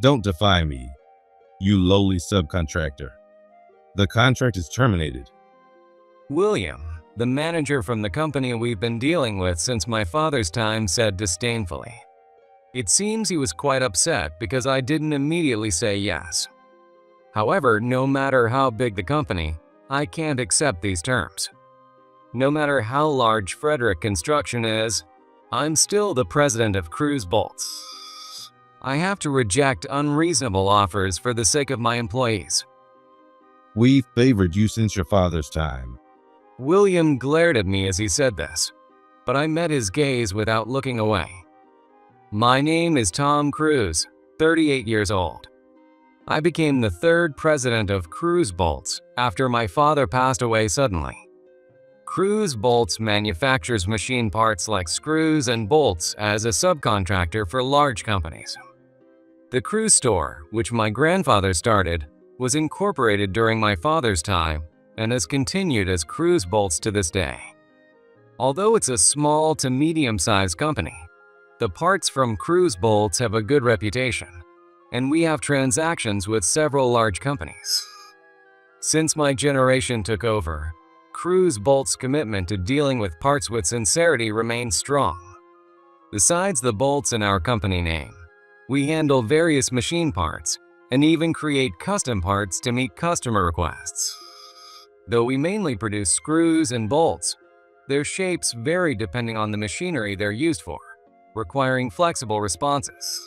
Don't defy me, you lowly subcontractor. The contract is terminated. William, the manager from the company we've been dealing with since my father's time, said disdainfully. It seems he was quite upset because I didn't immediately say yes. However, no matter how big the company, I can't accept these terms. No matter how large Frederick Construction is, I'm still the president of Cruise Bolts. I have to reject unreasonable offers for the sake of my employees. We've favored you since your father's time. William glared at me as he said this, but I met his gaze without looking away. My name is Tom Cruise, 38 years old. I became the third president of Cruise Bolts after my father passed away suddenly. Cruise Bolts manufactures machine parts like screws and bolts as a subcontractor for large companies. The cruise store, which my grandfather started, was incorporated during my father's time and has continued as Cruise Bolts to this day. Although it's a small to medium-sized company, the parts from Cruise Bolts have a good reputation, and we have transactions with several large companies. Since my generation took over, Cruise Bolts' commitment to dealing with parts with sincerity remains strong. Besides the bolts in our company name, we handle various machine parts and even create custom parts to meet customer requests. Though we mainly produce screws and bolts, their shapes vary depending on the machinery they're used for, requiring flexible responses.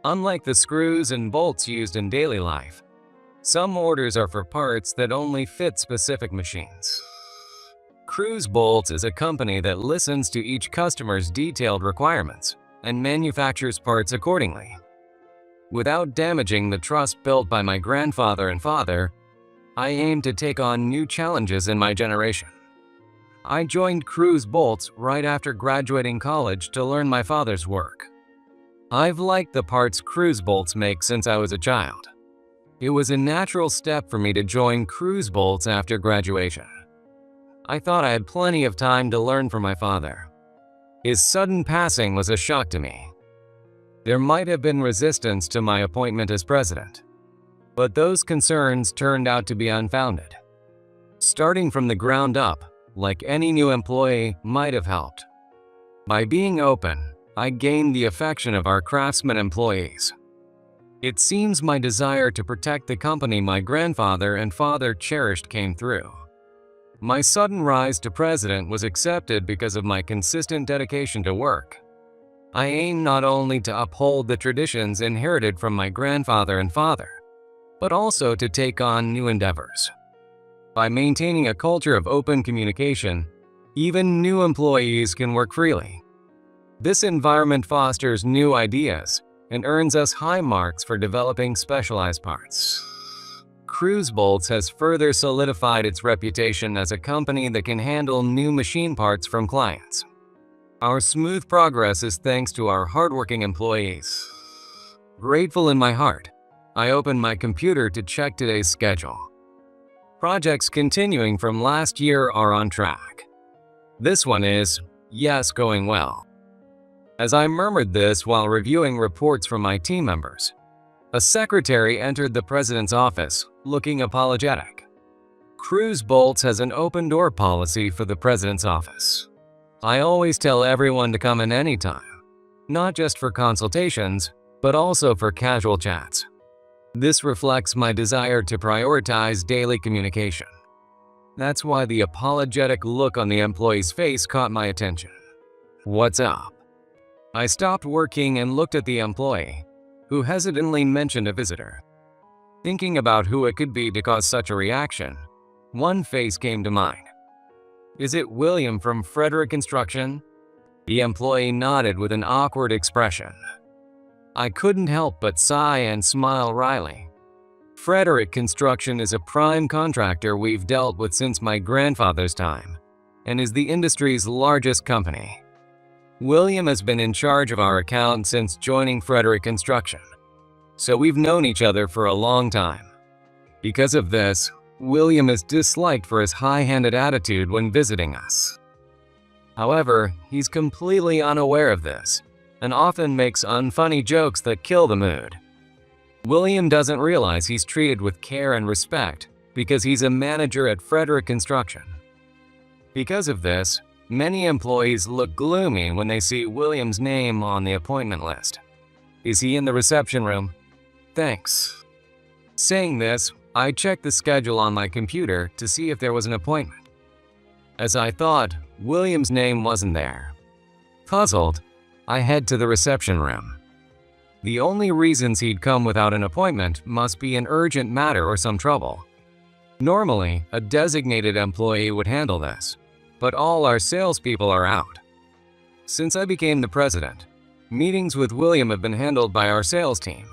Unlike the screws and bolts used in daily life, some orders are for parts that only fit specific machines. Cruise Bolts is a company that listens to each customer's detailed requirements and manufactures parts accordingly. Without damaging the trust built by my grandfather and father, I aim to take on new challenges in my generation. I joined Cruise Bolts right after graduating college to learn my father's work. I've liked the parts Cruise Bolts make since I was a child. It was a natural step for me to join Cruise Bolts after graduation. I thought I had plenty of time to learn from my father. His sudden passing was a shock to me. There might have been resistance to my appointment as president, but those concerns turned out to be unfounded. Starting from the ground up, like any new employee, might have helped. By being open, I gained the affection of our craftsman employees. It seems my desire to protect the company my grandfather and father cherished came through. My sudden rise to president was accepted because of my consistent dedication to work. I aim not only to uphold the traditions inherited from my grandfather and father, but also to take on new endeavors. By maintaining a culture of open communication, even new employees can work freely. This environment fosters new ideas and earns us high marks for developing specialized parts. Cruise Bolts has further solidified its reputation as a company that can handle new machine parts from clients. Our smooth progress is thanks to our hardworking employees. Grateful in my heart, I opened my computer to check today's schedule. Projects continuing from last year are on track. This one is, yes, going well. As I murmured this while reviewing reports from my team members, a secretary entered the president's office, looking apologetic. Cruise Bolts has an open door policy for the president's office. I always tell everyone to come in anytime, not just for consultations, but also for casual chats. This reflects my desire to prioritize daily communication. That's why the apologetic look on the employee's face caught my attention. What's up? I stopped working and looked at the employee, who hesitantly mentioned a visitor. Thinking about who it could be to cause such a reaction, one face came to mind. Is it William from Frederick Construction? The employee nodded with an awkward expression. I couldn't help but sigh and smile wryly. Frederick Construction is a prime contractor we've dealt with since my grandfather's time, and is the industry's largest company. William has been in charge of our account since joining Frederick Construction, so we've known each other for a long time. Because of this, William is disliked for his high-handed attitude when visiting us. However, he's completely unaware of this and often makes unfunny jokes that kill the mood. William doesn't realize he's treated with care and respect because he's a manager at Frederick Construction. Because of this, many employees look gloomy when they see William's name on the appointment list. Is he in the reception room? Thanks. Saying this, I checked the schedule on my computer to see if there was an appointment. As I thought, William's name wasn't there. Puzzled, I head to the reception room. The only reasons he'd come without an appointment must be an urgent matter or some trouble. Normally, a designated employee would handle this, but all our salespeople are out. Since I became the president, meetings with William have been handled by our sales team.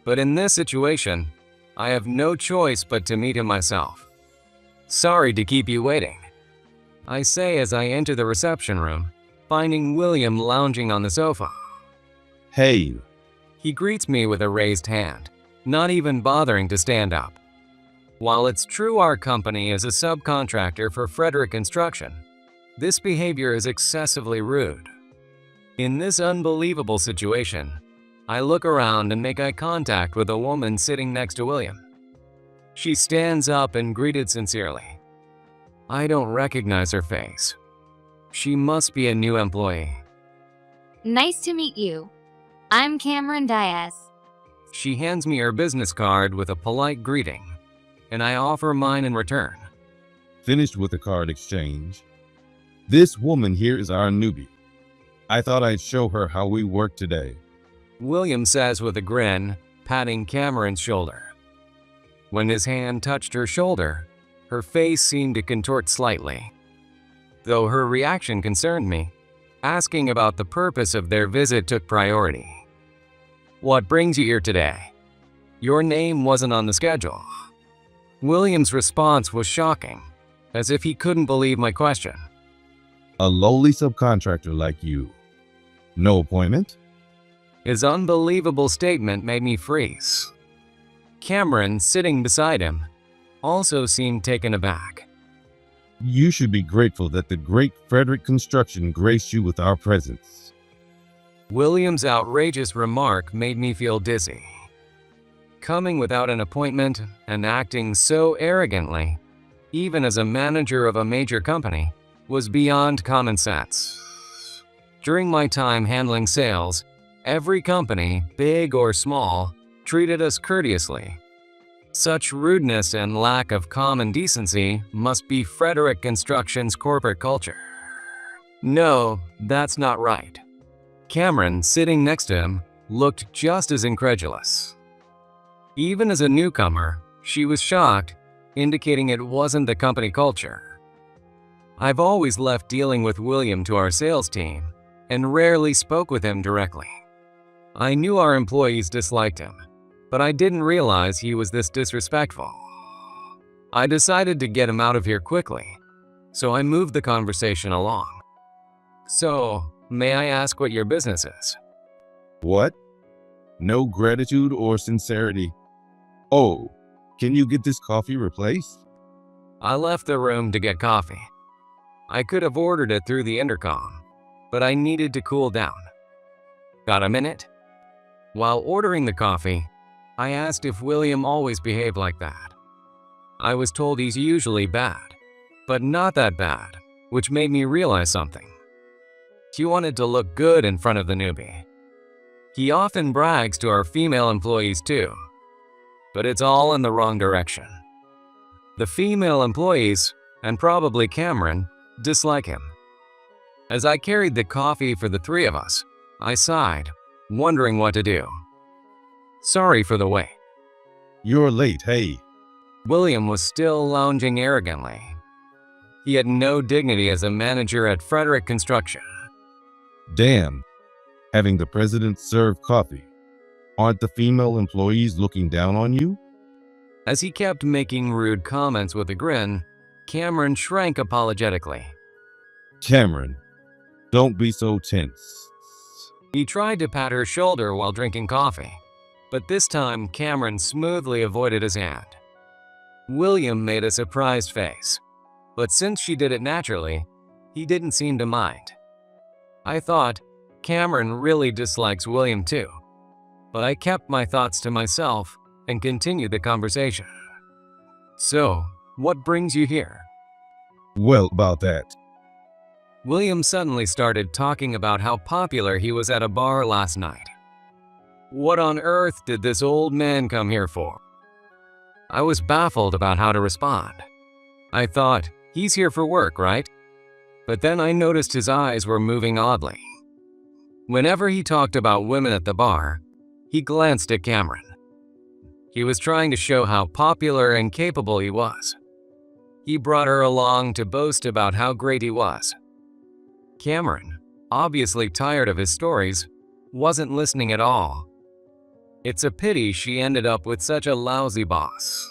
But in this situation, I have no choice but to meet him myself. Sorry to keep you waiting, I say as I enter the reception room, finding William lounging on the sofa. Hey. He greets me with a raised hand, not even bothering to stand up. While it's true our company is a subcontractor for Frederick Construction, this behavior is excessively rude. In this unbelievable situation, I look around and make eye contact with a woman sitting next to William. She stands up and greeted sincerely. I don't recognize her face. She must be a new employee. Nice to meet you. I'm Cameron Diaz. She hands me her business card with a polite greeting, and I offer mine in return. Finished with the card exchange. This woman here is our newbie. I thought I'd show her how we work today. William says with a grin, patting Cameron's shoulder. When his hand touched her shoulder, her face seemed to contort slightly. Though her reaction concerned me, asking about the purpose of their visit took priority. What brings you here today? Your name wasn't on the schedule. William's response was shocking, as if he couldn't believe my question. A lowly subcontractor like you. No appointment? His unbelievable statement made me freeze. Cameron, sitting beside him, also seemed taken aback. You should be grateful that the great Frederick Construction graced you with our presence. William's outrageous remark made me feel dizzy. Coming without an appointment and acting so arrogantly, even as a manager of a major company, was beyond common sense. During my time handling sales, every company, big or small, treated us courteously. Such rudeness and lack of common decency must be Frederick Construction's corporate culture. No, that's not right. Cameron, sitting next to him, looked just as incredulous. Even as a newcomer, she was shocked, indicating it wasn't the company culture. I've always left dealing with William to our sales team and rarely spoke with him directly. I knew our employees disliked him, but I didn't realize he was this disrespectful. I decided to get him out of here quickly, so I moved the conversation along. So, may I ask what your business is? What? No gratitude or sincerity. Oh, can you get this coffee replaced? I left the room to get coffee. I could have ordered it through the intercom, but I needed to cool down. Got a minute? While ordering the coffee, I asked if William always behaved like that. I was told he's usually bad, but not that bad, which made me realize something. He wanted to look good in front of the newbie. He often brags to our female employees too, but it's all in the wrong direction. The female employees, and probably Cameron, dislike him. As I carried the coffee for the three of us, I sighed, wondering what to do. Sorry for the wait. You're late, hey. William was still lounging arrogantly. He had no dignity as a manager at Frederick Construction. Damn. Having the president serve coffee. Aren't the female employees looking down on you? As he kept making rude comments with a grin, Cameron shrank apologetically. Cameron, don't be so tense. He tried to pat her shoulder while drinking coffee, but this time Cameron smoothly avoided his hand. William made a surprised face, but since she did it naturally, he didn't seem to mind. I thought, Cameron really dislikes William too. but I kept my thoughts to myself and continued the conversation. So, what brings you here? Well, about that. William suddenly started talking about how popular he was at a bar last night. What on earth did this old man come here for? I was baffled about how to respond. I thought, he's here for work, right? But then I noticed his eyes were moving oddly. Whenever he talked about women at the bar, he glanced at Cameron. He was trying to show how popular and capable he was. He brought her along to boast about how great he was. Cameron, obviously tired of his stories, wasn't listening at all. It's a pity she ended up with such a lousy boss,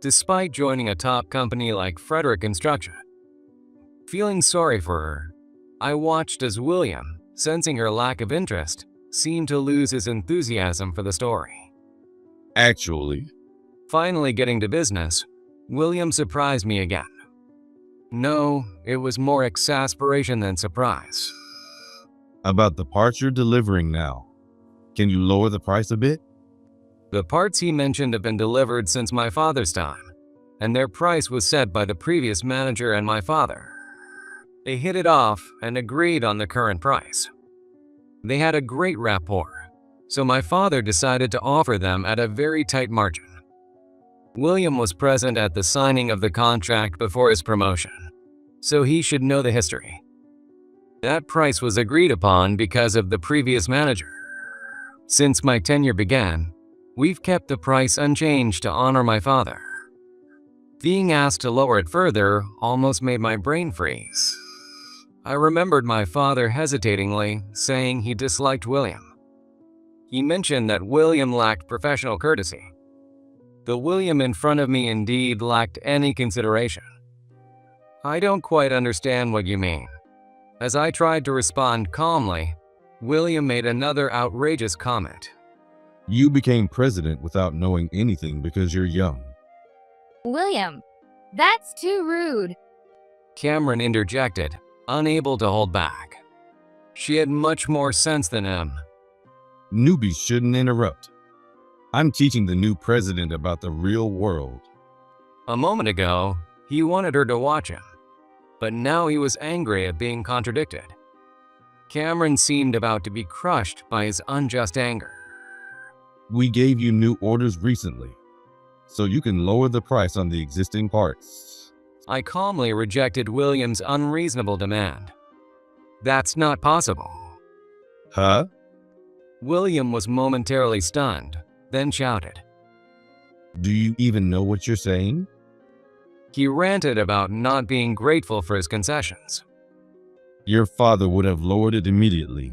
despite joining a top company like Frederick Construction. Feeling sorry for her, I watched as William, sensing her lack of interest, seemed to lose his enthusiasm for the story. Actually, Finally getting to business, William surprised me again. No, it was more exasperation than surprise. about the parts you're delivering now. Can you lower the price a bit? The parts he mentioned have been delivered since my father's time, and their price was set by the previous manager and my father. They hit it off and agreed on the current price. They had a great rapport, so my father decided to offer them at a very tight margin. William was present at the signing of the contract before his promotion, so he should know the history. That price was agreed upon because of the previous manager. Since my tenure began, we've kept the price unchanged to honor my father. Being asked to lower it further almost made my brain freeze. I remembered my father hesitatingly saying he disliked William. He mentioned that William lacked professional courtesy. The William in front of me indeed lacked any consideration. I don't quite understand what you mean. As I tried to respond calmly, William made another outrageous comment. You became president without knowing anything because you're young. William, that's too rude. Cameron interjected, unable to hold back. She had much more sense than him. Newbies shouldn't interrupt. I'm teaching the new president about the real world. A moment ago, he wanted her to watch him, but now he was angry at being contradicted. Cameron seemed about to be crushed by his unjust anger. We gave you new orders recently, so you can lower the price on the existing parts. I calmly rejected William's unreasonable demand. That's not possible. Huh? William was momentarily stunned, then shouted. Do you even know what you're saying? He ranted about not being grateful for his concessions. Your father would have lowered it immediately.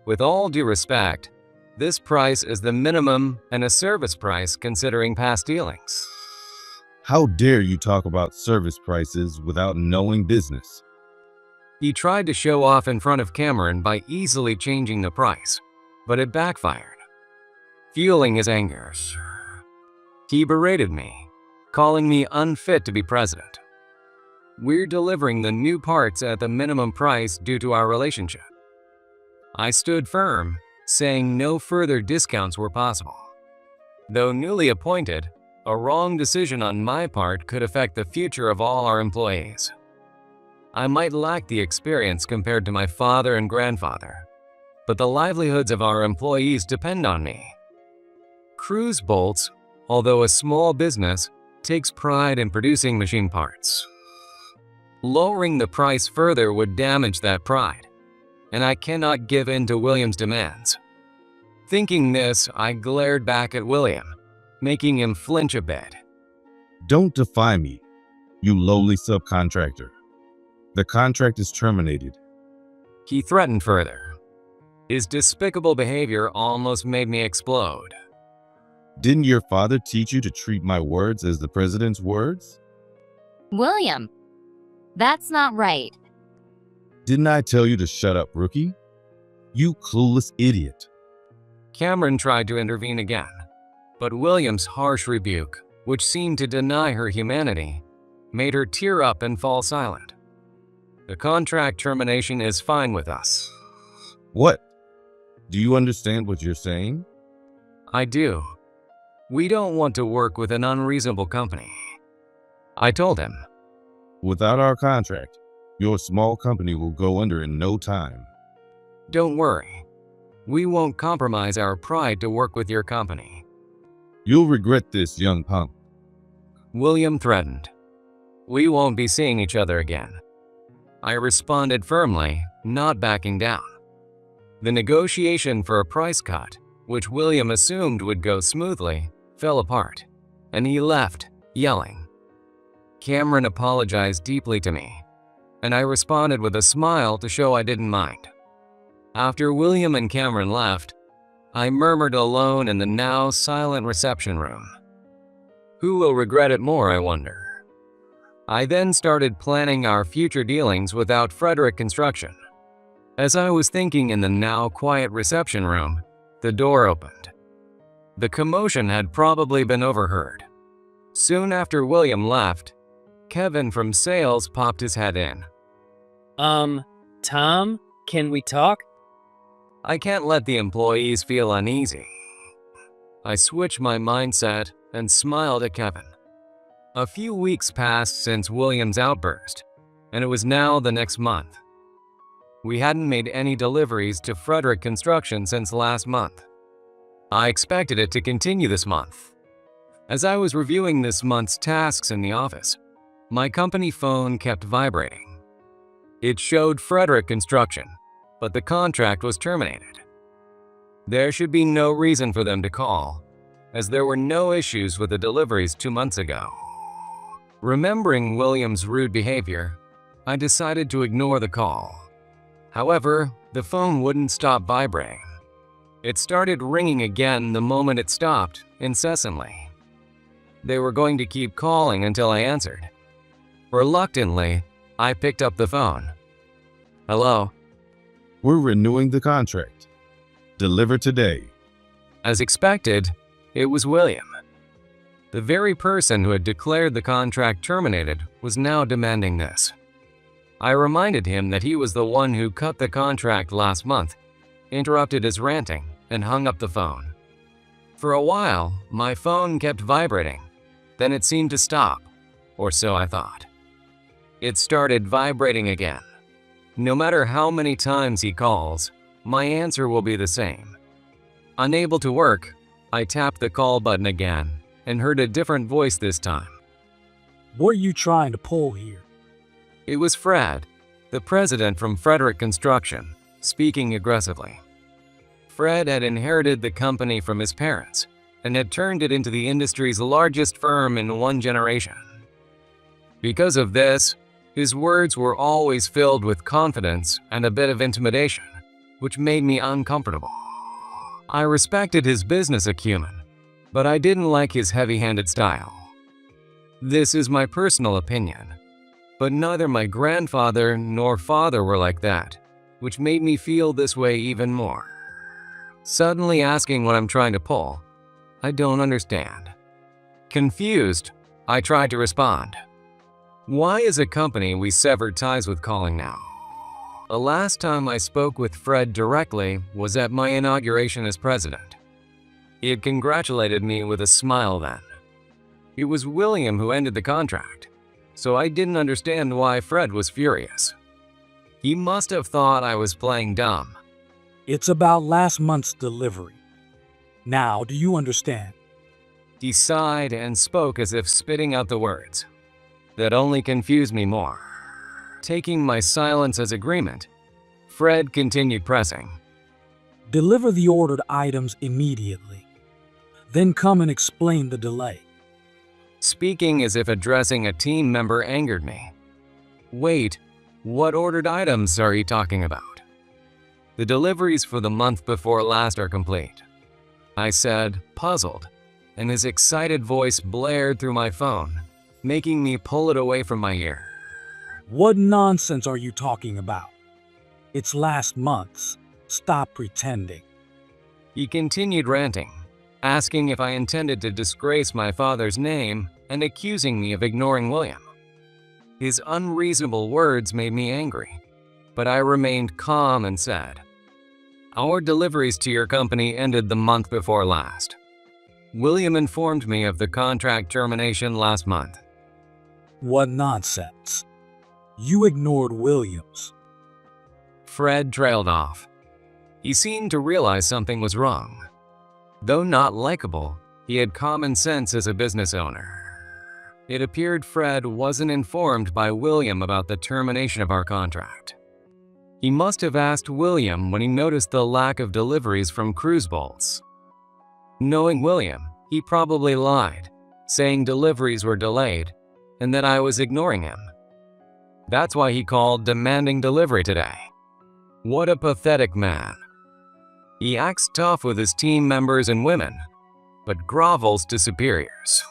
With all due respect, this price is the minimum and a service price considering past dealings. How dare you talk about service prices without knowing business? He tried to show off in front of Cameron by easily changing the price, but it backfired. Fueling his anger, he berated me, calling me unfit to be president. We're delivering the new parts at the minimum price due to our relationship. I stood firm, saying no further discounts were possible. Though newly appointed, a wrong decision on my part could affect the future of all our employees. I might lack the experience compared to my father and grandfather, but the livelihoods of our employees depend on me. Cruise Bolts, although a small business, takes pride in producing machine parts. Lowering the price further would damage that pride, and I cannot give in to William's demands. Thinking this, I glared back at William, making him flinch a bit. Don't defy me, you lowly subcontractor. The contract is terminated. He threatened further. His despicable behavior almost made me explode. Didn't your father teach you to treat my words as the president's words? William, that's not right. Didn't I tell you to shut up, rookie? You clueless idiot. Cameron tried to intervene again, but William's harsh rebuke, which seemed to deny her humanity, made her tear up and fall silent. The contract termination is fine with us. What? Do you understand what you're saying? I do. We don't want to work with an unreasonable company. I told him. Without our contract, your small company will go under in no time. Don't worry. We won't compromise our pride to work with your company. You'll regret this, young punk. William threatened. We won't be seeing each other again. I responded firmly, not backing down. The negotiation for a price cut, which William assumed would go smoothly, fell apart, and he left, yelling. Cameron apologized deeply to me, and I responded with a smile to show I didn't mind. After William and Cameron left, I murmured alone in the now silent reception room. Who will regret it more, I wonder? I then started planning our future dealings without Frederick Construction. As I was thinking in the now quiet reception room, the door opened. The commotion had probably been overheard. Soon after William left, Kevin from sales popped his head in. Tom, can we talk? I can't let the employees feel uneasy. I switched my mindset and smiled at Kevin. A few weeks passed since William's outburst, and it was now the next month. We hadn't made any deliveries to Frederick Construction since last month. I expected it to continue this month. As I was reviewing this month's tasks in the office, my company phone kept vibrating. It showed Frederick Construction, but the contract was terminated. There should be no reason for them to call, as there were no issues with the deliveries 2 months ago. Remembering William's rude behavior, I decided to ignore the call. However, the phone wouldn't stop vibrating. It started ringing again the moment it stopped, incessantly. They were going to keep calling until I answered. Reluctantly, I picked up the phone. Hello? We're renewing the contract. Deliver today. As expected, it was William. The very person who had declared the contract terminated was now demanding this. I reminded him that he was the one who cut the contract last month, interrupted his ranting, and hung up the phone. For a while, my phone kept vibrating. Then it seemed to stop, or so I thought. It started vibrating again. No matter how many times he calls, my answer will be the same. Unable to work, I tapped the call button again and heard a different voice this time. What are you trying to pull here? It was Fred, the president from Frederick Construction, speaking aggressively. Fred had inherited the company from his parents and had turned it into the industry's largest firm in one generation. Because of this, his words were always filled with confidence and a bit of intimidation, which made me uncomfortable. I respected his business acumen, but I didn't like his heavy-handed style. This is my personal opinion, but neither my grandfather nor father were like that, which made me feel this way even more. Suddenly asking what I'm trying to pull, I don't understand. Confused, I tried to respond. Why is a company we severed ties with calling now? The last time I spoke with Fred directly was at my inauguration as president. He had congratulated me with a smile then. It was William who ended the contract, so I didn't understand why Fred was furious. He must have thought I was playing dumb. It's about last month's delivery. Now, do you understand? He sighed and spoke as if spitting out the words. That only confused me more. Taking my silence as agreement, Fred continued pressing. Deliver the ordered items immediately. Then come and explain the delay. Speaking as if addressing a team member angered me. Wait, what ordered items are you talking about? The deliveries for the month before last are complete, I said, puzzled, and his excited voice blared through my phone, making me pull it away from my ear. What nonsense are you talking about? It's last month's. Stop pretending. He continued ranting, asking if I intended to disgrace my father's name and accusing me of ignoring William. His unreasonable words made me angry, but I remained calm and said, Our deliveries to your company ended the month before last. William informed me of the contract termination last month. What nonsense. You ignored Williams. Fred trailed off. He seemed to realize something was wrong. Though not likable, he had common sense as a business owner. It appeared Fred wasn't informed by William about the termination of our contract. He must have asked William when he noticed the lack of deliveries from cruise bolts. Knowing William, he probably lied, saying deliveries were delayed and that I was ignoring him. That's why he called demanding delivery today. What a pathetic man. He acts tough with his team members and women, but grovels to superiors.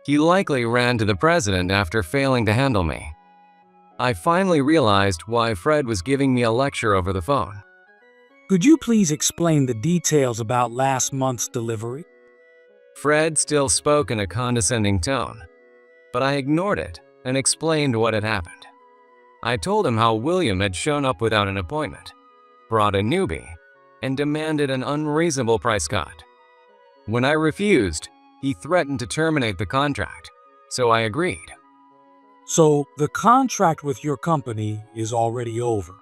He likely ran to the president after failing to handle me. I finally realized why Fred was giving me a lecture over the phone. Could you please explain the details about last month's delivery? Fred still spoke in a condescending tone, but I ignored it and explained what had happened. I told him how William had shown up without an appointment, brought a newbie, and demanded an unreasonable price cut. When I refused, he threatened to terminate the contract, so I agreed. So, the contract with your company is already over.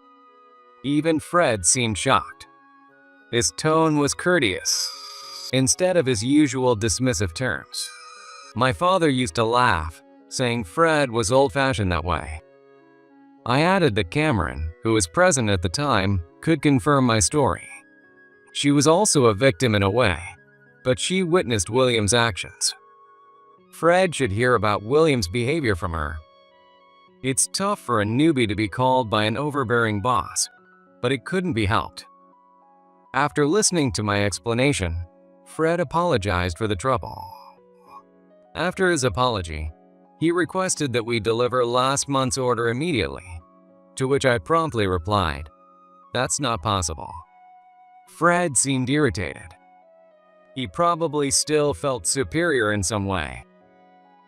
Even Fred seemed shocked. His tone was courteous, instead of his usual dismissive terms. My father used to laugh, saying Fred was old-fashioned that way. I added that Cameron, who was present at the time, could confirm my story. She was also a victim in a way, but she witnessed William's actions. Fred should hear about William's behavior from her. It's tough for a newbie to be called by an overbearing boss, but it couldn't be helped. After listening to my explanation, Fred apologized for the trouble. After his apology, he requested that we deliver last month's order immediately, to which I promptly replied, "That's not possible." Fred seemed irritated. He probably still felt superior in some way.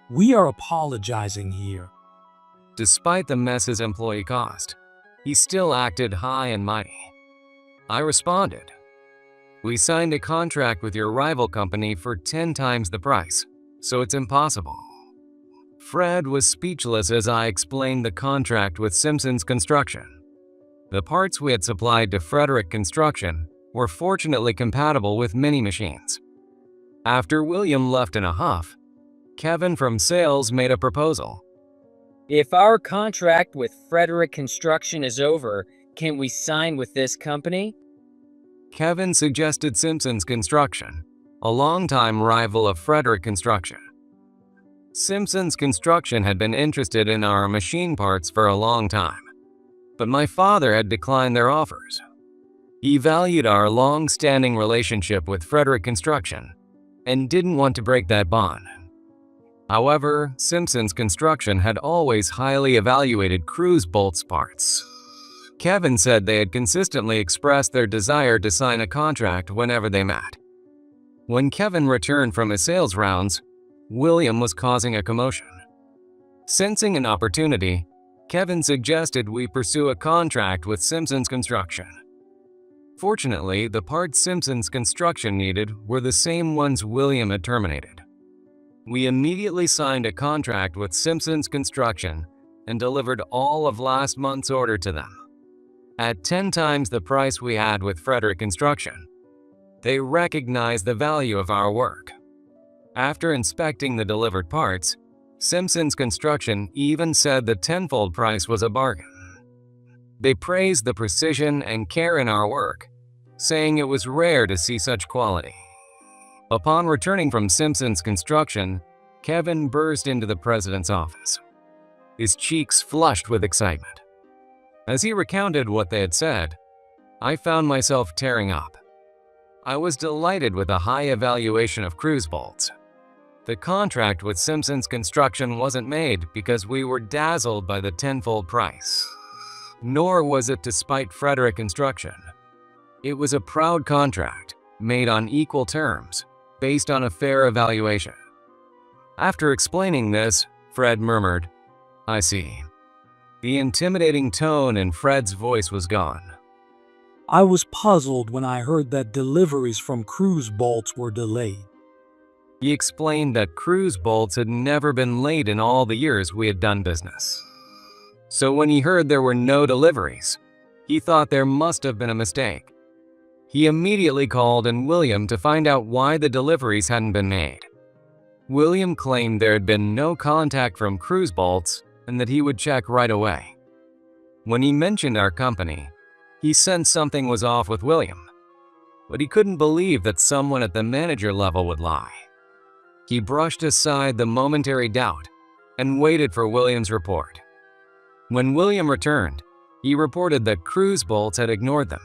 We are apologizing here. Despite the mess his employee caused, he still acted high and mighty. I responded, "We signed a contract with your rival company for 10 times the price, so it's impossible." Fred was speechless as I explained the contract with Simpson's Construction. The parts we had supplied to Frederick Construction were fortunately compatible with many machines. After William left in a huff, Kevin from sales made a proposal. If our contract with Frederick Construction is over, can we sign with this company? Kevin suggested Simpson's Construction, a longtime rival of Frederick Construction. Simpson's Construction had been interested in our machine parts for a long time, but my father had declined their offers. He valued our long-standing relationship with Frederick Construction and didn't want to break that bond. However, Simpson's Construction had always highly evaluated cruise bolts parts. Kevin said they had consistently expressed their desire to sign a contract whenever they met. When Kevin returned from his sales rounds, William was causing a commotion. Sensing an opportunity, Kevin suggested we pursue a contract with Simpson's Construction. Fortunately, the parts Simpson's Construction needed were the same ones William had terminated. We immediately signed a contract with Simpson's Construction and delivered all of last month's order to them. At 10 times the price we had with Frederick Construction, they recognized the value of our work. After inspecting the delivered parts, Simpson's Construction even said the tenfold price was a bargain. They praised the precision and care in our work, saying it was rare to see such quality. Upon returning from Simpson's Construction, Kevin burst into the president's office, his cheeks flushed with excitement. As he recounted what they had said, I found myself tearing up. I was delighted with the high evaluation of cruise bolts. The contract with Simpson's Construction wasn't made because we were dazzled by the tenfold price. Nor was it to spite Frederick Construction. It was a proud contract, made on equal terms, based on a fair evaluation. After explaining this, Fred murmured, "I see." The intimidating tone in Fred's voice was gone. I was puzzled when I heard that deliveries from cruise bolts were delayed. He explained that cruise bolts had never been late in all the years we had done business. So when he heard there were no deliveries, he thought there must have been a mistake. He immediately called in William to find out why the deliveries hadn't been made. William claimed there had been no contact from cruise bolts and that he would check right away. When he mentioned our company, he sensed something was off with William, but he couldn't believe that someone at the manager level would lie. He brushed aside the momentary doubt and waited for William's report. When William returned, he reported that cruise bolts had ignored them.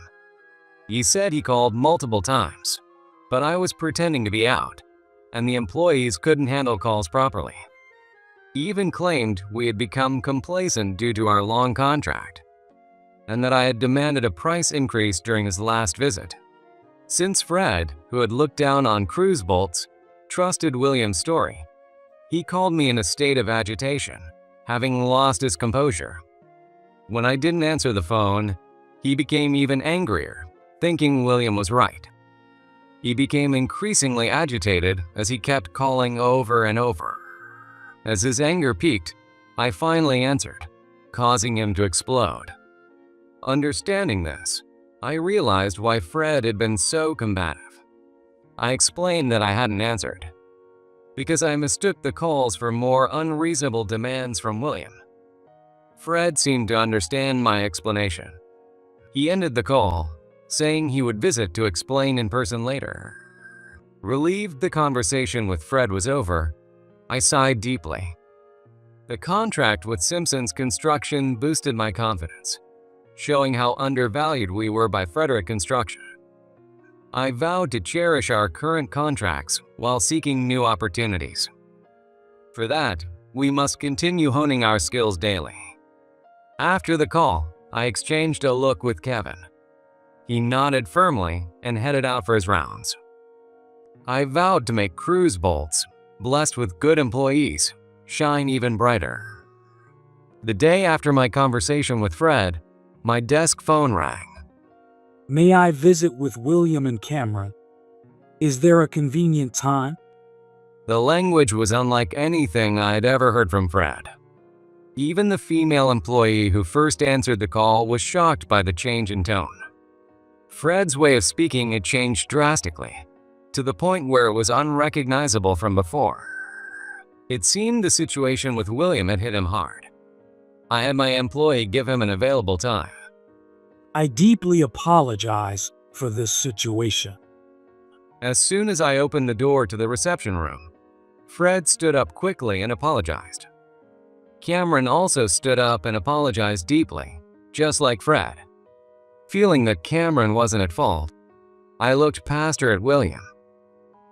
He said he called multiple times, but I was pretending to be out, and the employees couldn't handle calls properly. He even claimed we had become complacent due to our long contract, and that I had demanded a price increase during his last visit. Since Fred, who had looked down on cruise bolts, trusted William's story, he called me in a state of agitation, having lost his composure. When I didn't answer the phone, he became even angrier, thinking William was right. He became increasingly agitated as he kept calling over and over. As his anger peaked, I finally answered, causing him to explode. Understanding this, I realized why Fred had been so combative. I explained that I hadn't answered, because I mistook the calls for more unreasonable demands from William. Fred seemed to understand my explanation. He ended the call, saying he would visit to explain in person later. Relieved the conversation with Fred was over, I sighed deeply. The contract with Simpson's Construction boosted my confidence, showing how undervalued we were by Frederick Construction. I vowed to cherish our current contracts while seeking new opportunities. For that, we must continue honing our skills daily. After the call, I exchanged a look with Kevin. He nodded firmly and headed out for his rounds. I vowed to make cruise bolts, blessed with good employees, shine even brighter. The day after my conversation with Fred, my desk phone rang. May I visit with William and Cameron? Is there a convenient time? The language was unlike anything I had ever heard from Fred. Even the female employee who first answered the call was shocked by the change in tone. Fred's way of speaking had changed drastically, to the point where it was unrecognizable from before. It seemed the situation with William had hit him hard. I had my employee give him an available time. I deeply apologize for this situation. As soon as I opened the door to the reception room, Fred stood up quickly and apologized. Cameron also stood up and apologized deeply, just like Fred. Feeling that Cameron wasn't at fault, I looked past her at William.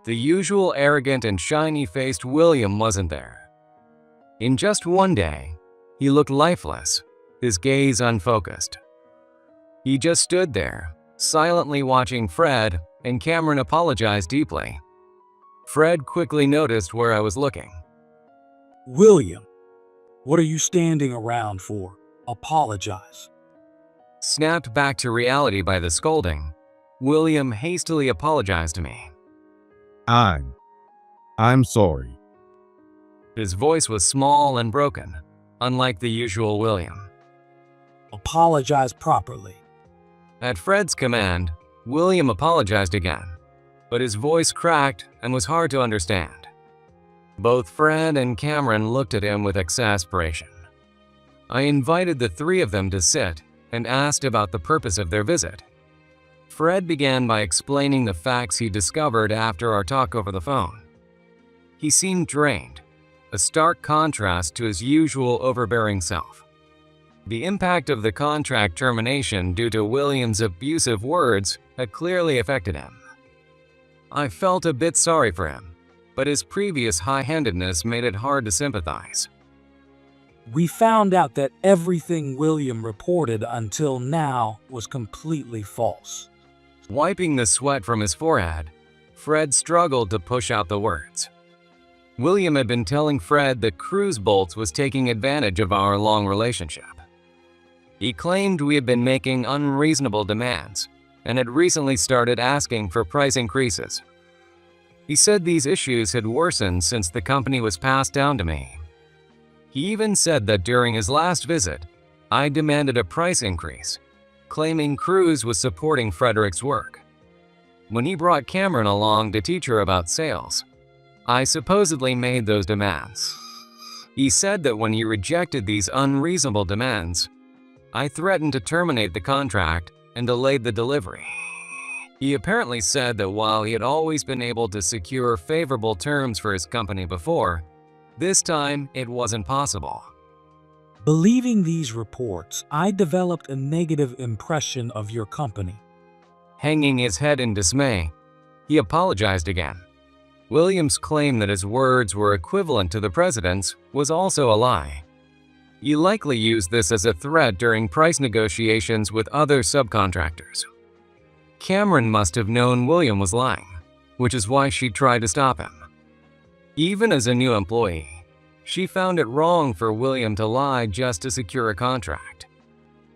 The usual arrogant and shiny-faced William wasn't there. In just one day, he looked lifeless, his gaze unfocused. He just stood there, silently watching Fred, and Cameron apologized deeply. Fred quickly noticed where I was looking. William, what are you standing around for? Apologize. Snapped back to reality by the scolding, William hastily apologized to me. I'm sorry. His voice was small and broken, unlike the usual William. Apologize properly. At Fred's command, William apologized again, but his voice cracked and was hard to understand. Both Fred and Cameron looked at him with exasperation. I invited the three of them to sit and asked about the purpose of their visit. Fred began by explaining the facts he discovered after our talk over the phone. He seemed drained, a stark contrast to his usual overbearing self. The impact of the contract termination due to William's abusive words had clearly affected him. I felt a bit sorry for him, but his previous high-handedness made it hard to sympathize. We found out that everything William reported until now was completely false. Wiping the sweat from his forehead, Fred struggled to push out the words. William had been telling Fred that Cruise Bolts was taking advantage of our long relationship. He claimed we had been making unreasonable demands and had recently started asking for price increases. He said these issues had worsened since the company was passed down to me. He even said that during his last visit, I demanded a price increase, claiming Cruz was supporting Frederick's work. When he brought Cameron along to teach her about sales, I supposedly made those demands. He said that when he rejected these unreasonable demands, I threatened to terminate the contract and delayed the delivery. He apparently said that while he had always been able to secure favorable terms for his company before, this time it wasn't possible. Believing these reports, I developed a negative impression of your company. Hanging his head in dismay, he apologized again. William's claim that his words were equivalent to the president's was also a lie. He likely used this as a threat during price negotiations with other subcontractors. Cameron must have known William was lying, which is why she tried to stop him. Even as a new employee, she found it wrong for William to lie just to secure a contract.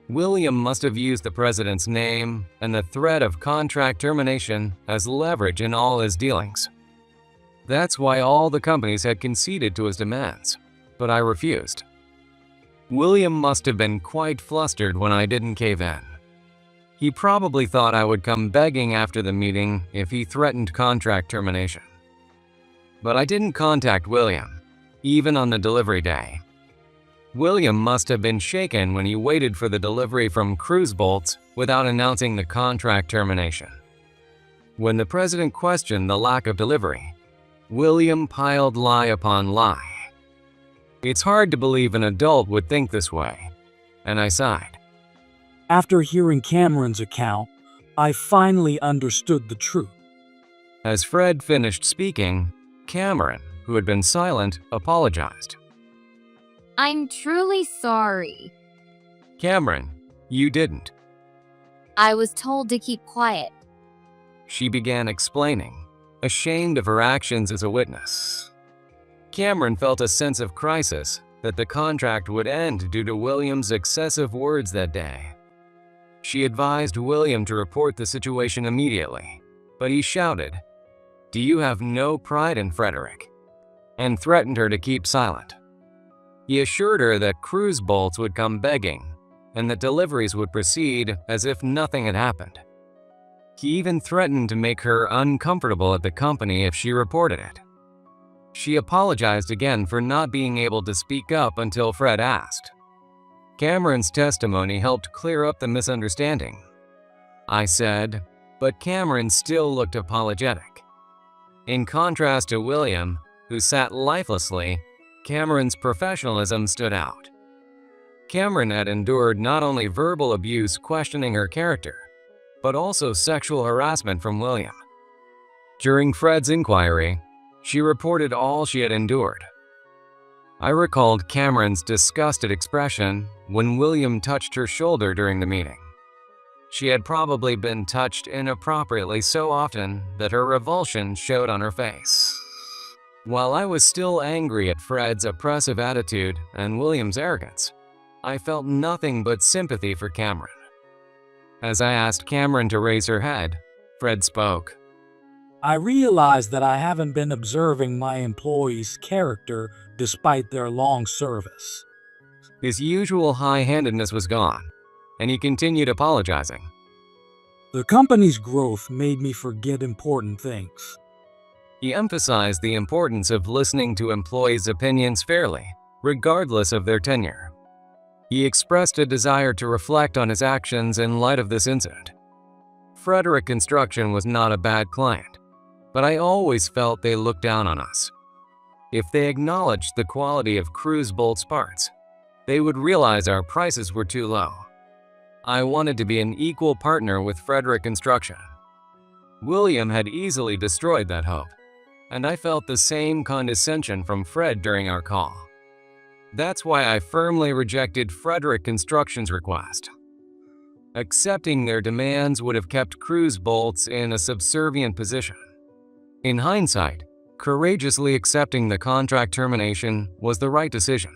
William must have used the president's name and the threat of contract termination as leverage in all his dealings. That's why all the companies had conceded to his demands, but I refused. William must have been quite flustered when I didn't cave in. He probably thought I would come begging after the meeting if he threatened contract termination. But I didn't contact William, even on the delivery day. William must have been shaken when he waited for the delivery from Cruz bolts without announcing the contract termination. When the president questioned the lack of delivery, William piled lie upon lie. It's hard to believe an adult would think this way, and I sighed. After hearing Cameron's account, I finally understood the truth. As Fred finished speaking, Cameron, who had been silent, apologized. I'm truly sorry. Cameron, you didn't. I was told to keep quiet. She began explaining, ashamed of her actions as a witness. Cameron felt a sense of crisis that the contract would end due to William's excessive words that day. She advised William to report the situation immediately, but he shouted, "Do you have no pride in Frederick?" and threatened her to keep silent. He assured her that Cruz bolts would come begging and that deliveries would proceed as if nothing had happened. He even threatened to make her uncomfortable at the company if she reported it. She apologized again for not being able to speak up until Fred asked. Cameron's testimony helped clear up the misunderstanding. I said, but Cameron still looked apologetic. In contrast to William, who sat lifelessly, Cameron's professionalism stood out. Cameron had endured not only verbal abuse questioning her character, but also sexual harassment from William. During Fred's inquiry, she reported all she had endured. I recalled Cameron's disgusted expression when William touched her shoulder during the meeting. She had probably been touched inappropriately so often that her revulsion showed on her face. While I was still angry at Fred's oppressive attitude and William's arrogance, I felt nothing but sympathy for Cameron. As I asked Cameron to raise her head, Fred spoke. I realize that I haven't been observing my employees' character despite their long service. His usual high-handedness was gone, and he continued apologizing. The company's growth made me forget important things. He emphasized the importance of listening to employees' opinions fairly, regardless of their tenure. He expressed a desire to reflect on his actions in light of this incident. Frederick Construction was not a bad client, but I always felt they looked down on us. If they acknowledged the quality of Cruz bolts parts, they would realize our prices were too low. I wanted to be an equal partner with Frederick Construction. William had easily destroyed that hope, and I felt the same condescension from Fred during our call. That's why I firmly rejected Frederick Construction's request. Accepting their demands would have kept Cruz bolts in a subservient position. In hindsight, courageously accepting the contract termination was the right decision.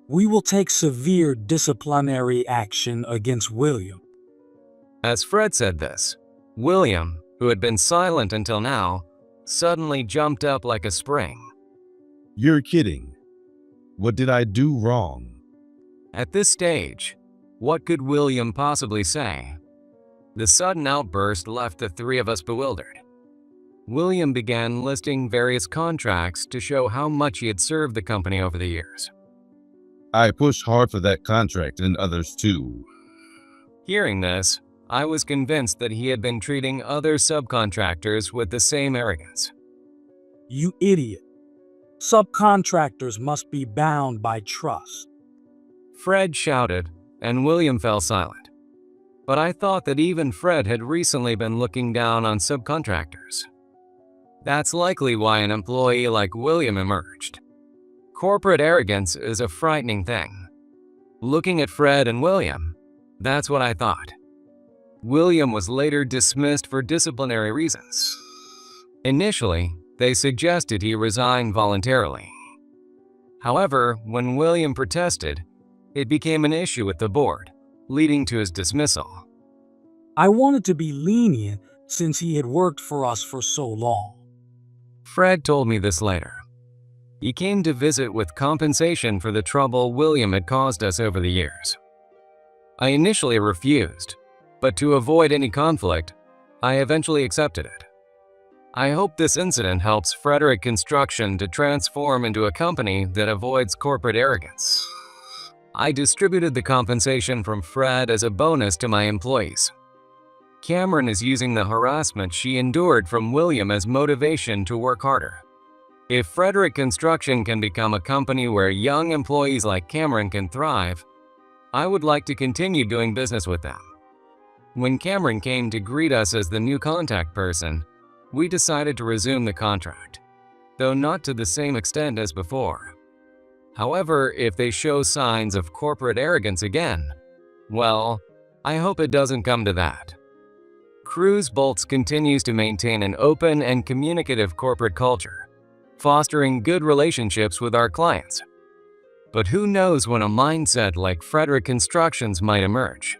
We will take severe disciplinary action against William. As Fred said this, William, who had been silent until now, suddenly jumped up like a spring. You're kidding. What did I do wrong? At this stage, what could William possibly say? The sudden outburst left the three of us bewildered. William began listing various contracts to show how much he had served the company over the years. I pushed hard for that contract and others too. Hearing this, I was convinced that he had been treating other subcontractors with the same arrogance. You idiot. Subcontractors must be bound by trust. Fred shouted, and William fell silent. But I thought that even Fred had recently been looking down on subcontractors. That's likely why an employee like William emerged. Corporate arrogance is a frightening thing. Looking at Fred and William, that's what I thought. William was later dismissed for disciplinary reasons. Initially, they suggested he resign voluntarily. However, when William protested, it became an issue with the board, leading to his dismissal. I wanted to be lenient since he had worked for us for so long. Fred told me this later. He came to visit with compensation for the trouble William had caused us over the years. I initially refused, but to avoid any conflict, I eventually accepted it. I hope this incident helps Frederick Construction to transform into a company that avoids corporate arrogance. I distributed the compensation from Fred as a bonus to my employees. Cameron is using the harassment she endured from William as motivation to work harder. If Frederick Construction can become a company where young employees like Cameron can thrive, I would like to continue doing business with them. When Cameron came to greet us as the new contact person, we decided to resume the contract, though not to the same extent as before. However, if they show signs of corporate arrogance again, well, I hope it doesn't come to that. Cruz Bolts continues to maintain an open and communicative corporate culture, fostering good relationships with our clients. But who knows when a mindset like Frederick Construction's might emerge.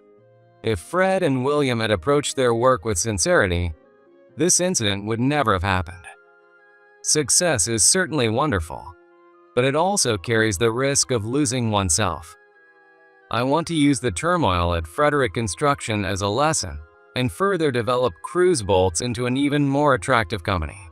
If Fred and William had approached their work with sincerity, this incident would never have happened. Success is certainly wonderful, but it also carries the risk of losing oneself. I want to use the turmoil at Frederick Construction as a lesson and further develop Cruz Bolts into an even more attractive company.